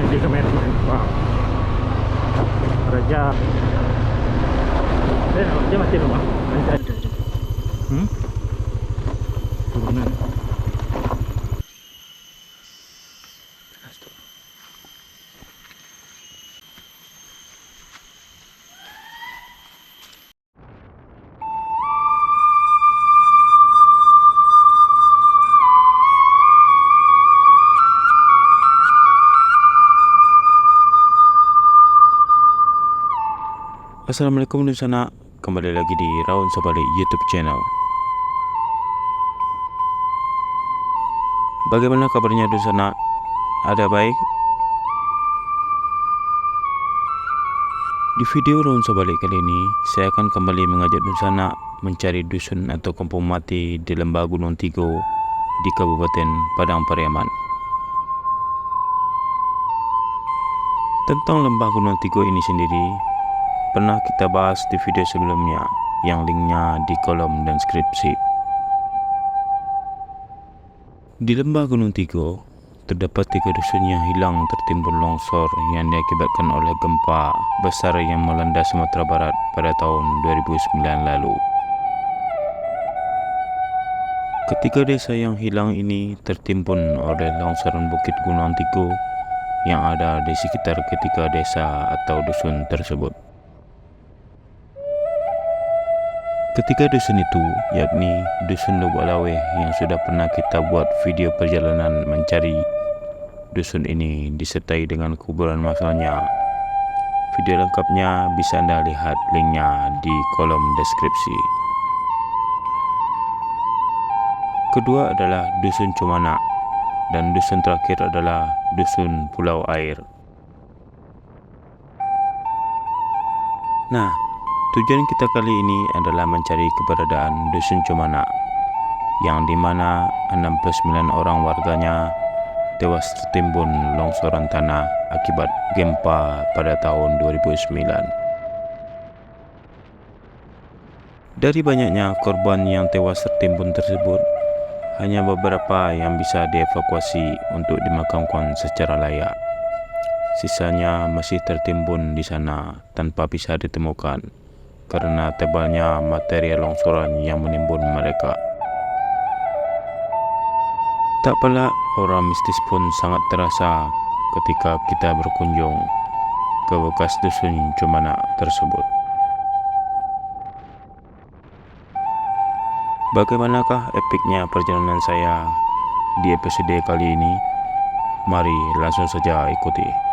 di kameraman. Wow. Raja. Raja masih rumah. Turunan. Assalamualaikum di sana, kembali lagi di Raun Sabali YouTube channel. Bagaimana kabarnya di sana? Ada baik? Di video Raun Sabali kali ini, saya akan kembali mengajak di sana mencari dusun atau kampung mati di Lembah Gunung Tigo di Kabupaten Padang Pariaman. Tentang Lembah Gunung Tigo ini sendiri, pernah kita bahas di video sebelumnya yang linknya di kolom deskripsi. Di Lembah Gunung Tigo, terdapat 3 dusun yang hilang tertimbun longsor yang diakibatkan oleh gempa besar yang melanda Sumatera Barat pada tahun 2009 lalu. Ketiga desa yang hilang ini tertimbun oleh longsoran Bukit Gunung Tigo yang ada di sekitar ketiga desa atau dusun tersebut. Ketiga dusun itu yakni Dusun Lubuk Laweh yang sudah pernah kita buat video perjalanan mencari dusun ini disertai dengan kuburan masalnya. Video lengkapnya bisa Anda lihat linknya di kolom deskripsi. Kedua adalah Dusun Cumana dan dusun terakhir adalah Dusun Pulau Air. Nah, tujuan kita kali ini adalah mencari keberadaan Dusun Cumana, yang dimana 69 orang warganya tewas tertimbun longsoran tanah akibat gempa pada tahun 2009. Dari banyaknya korban yang tewas tertimbun tersebut, hanya beberapa yang bisa dievakuasi untuk dimakamkan secara layak. Sisanya masih tertimbun di sana tanpa bisa ditemukan karena tebalnya material longsoran yang menimbun mereka. Tak pelak, aura mistis pun sangat terasa ketika kita berkunjung ke bekas dusun Cumana tersebut. Bagaimanakah epiknya perjalanan saya di episode kali ini? Mari langsung saja ikuti.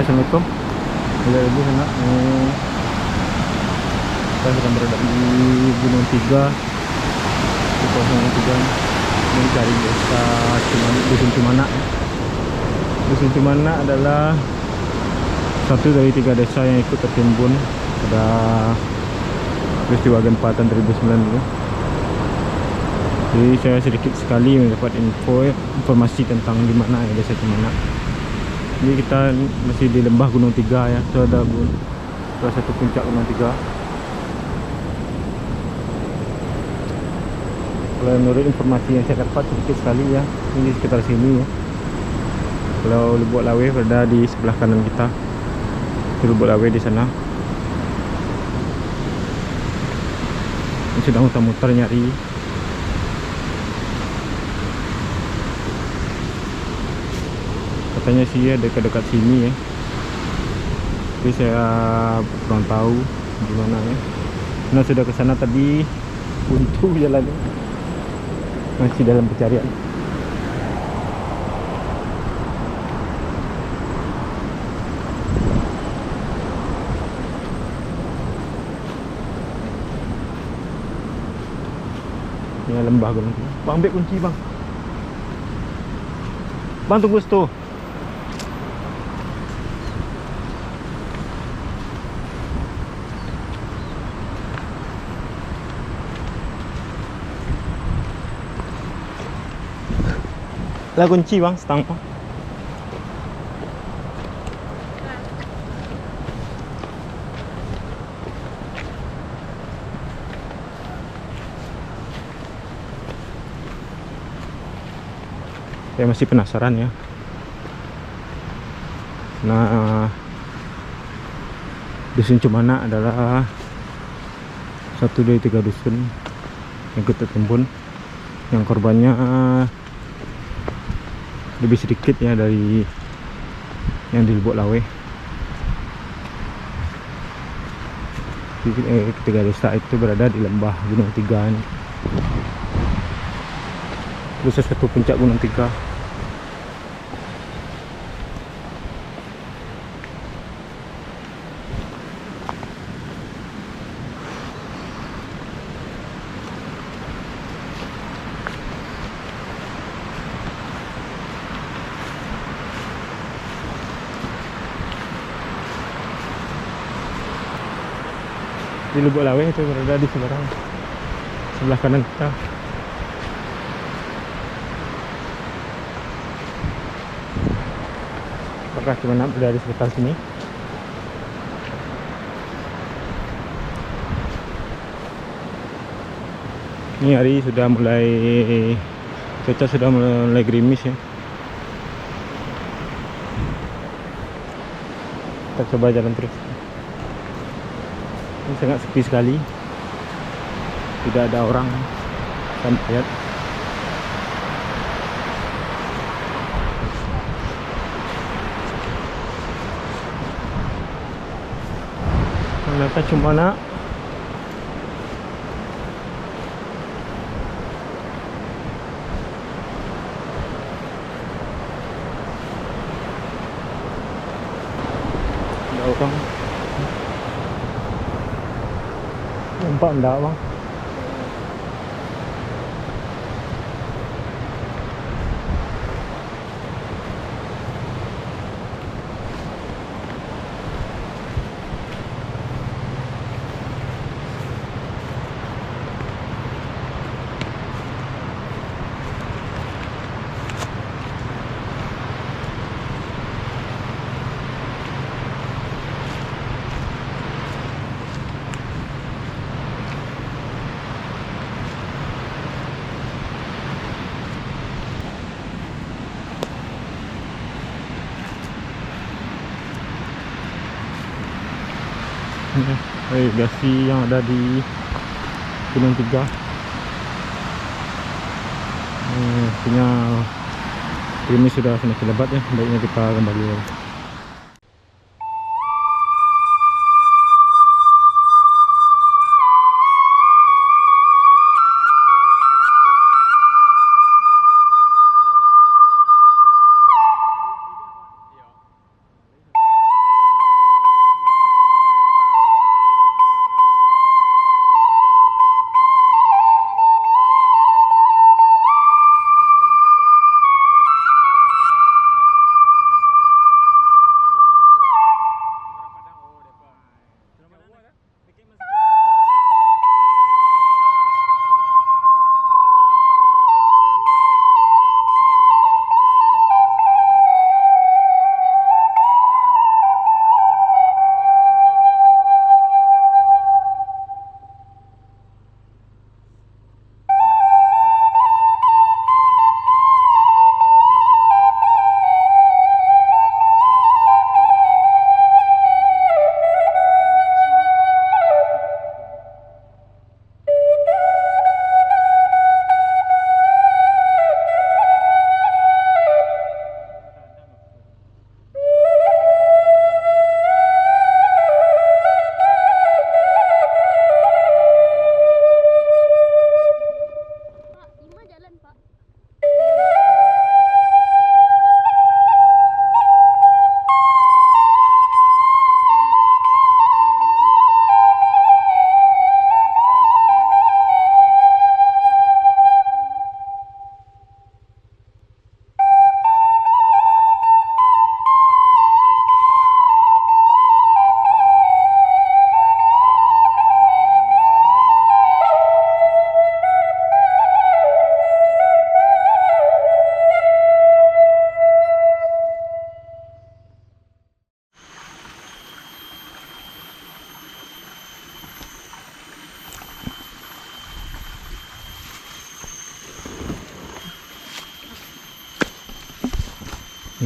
Assalamualaikum. Lihat di sana. Kita sedang berada di Gunung Tiga, di kawasan Gunung Tiga, mencari desa Dusun Cimana. Dusun Cimana adalah satu dari 3 desa yang ikut tertimbun pada peristiwa gempa tahun 2009 dulu. Jadi saya sedikit sekali mendapat informasi tentang di mana ya desa Cimana. Jadi kita masih di lembah Gunung Tiga ya, itu ada salah satu puncak Gunung Tiga. Kalau menurut informasi yang saya dapat sedikit sekali ya, ini sekitar sini ya. Kalau Lubuk Lawe berada di sebelah kanan kita, itu Lubuk Lawe di sana. Ini sedang muter-muter nyari. Katanya sih ya dekat-dekat sini ya. Jadi saya kurang tahu gimana ya. Karena sudah ke sana tadi, buntu jalannya. Masih dalam pencarian. Ini lembah Gunung. Bang, ambil kunci bang. Bang, tunggu situ. Lah kunci bang, setang bang. Saya masih penasaran ya. Nah, Dusun Cimana adalah satu dari 3 dusun yang ikut tertimbun, yang korbannya lebih sedikit ya dari yang di Lubuk Lawe. Ketiga desa itu berada di lembah Gunung Tiga. Itu satu puncak Gunung Tiga. Di Lubuk Lawe itu berada di sebelah kanan kita. Apakah Cimana berada di sekitar sini? Ini hari sudah mulai, cuaca sudah mulai gerimis ya. Kita coba jalan terus. Ini sangat sepi sekali, tidak ada orang. Sampai lihat. Ternyata Cimana ada orang. Nampak enggak bang? Irigasi yang ada di Gunung Tiga. Punya ini sudah semakin lebat ya, baiknya kita kembali.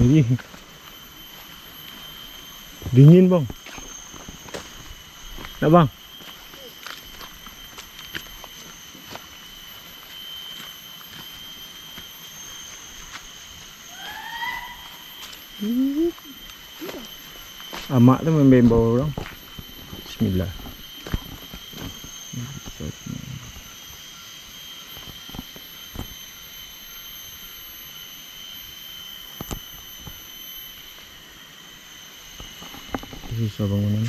Ih. Dingin bang. Nak bang? Amak tu main bau orang. Bismillah. Susah bangunan.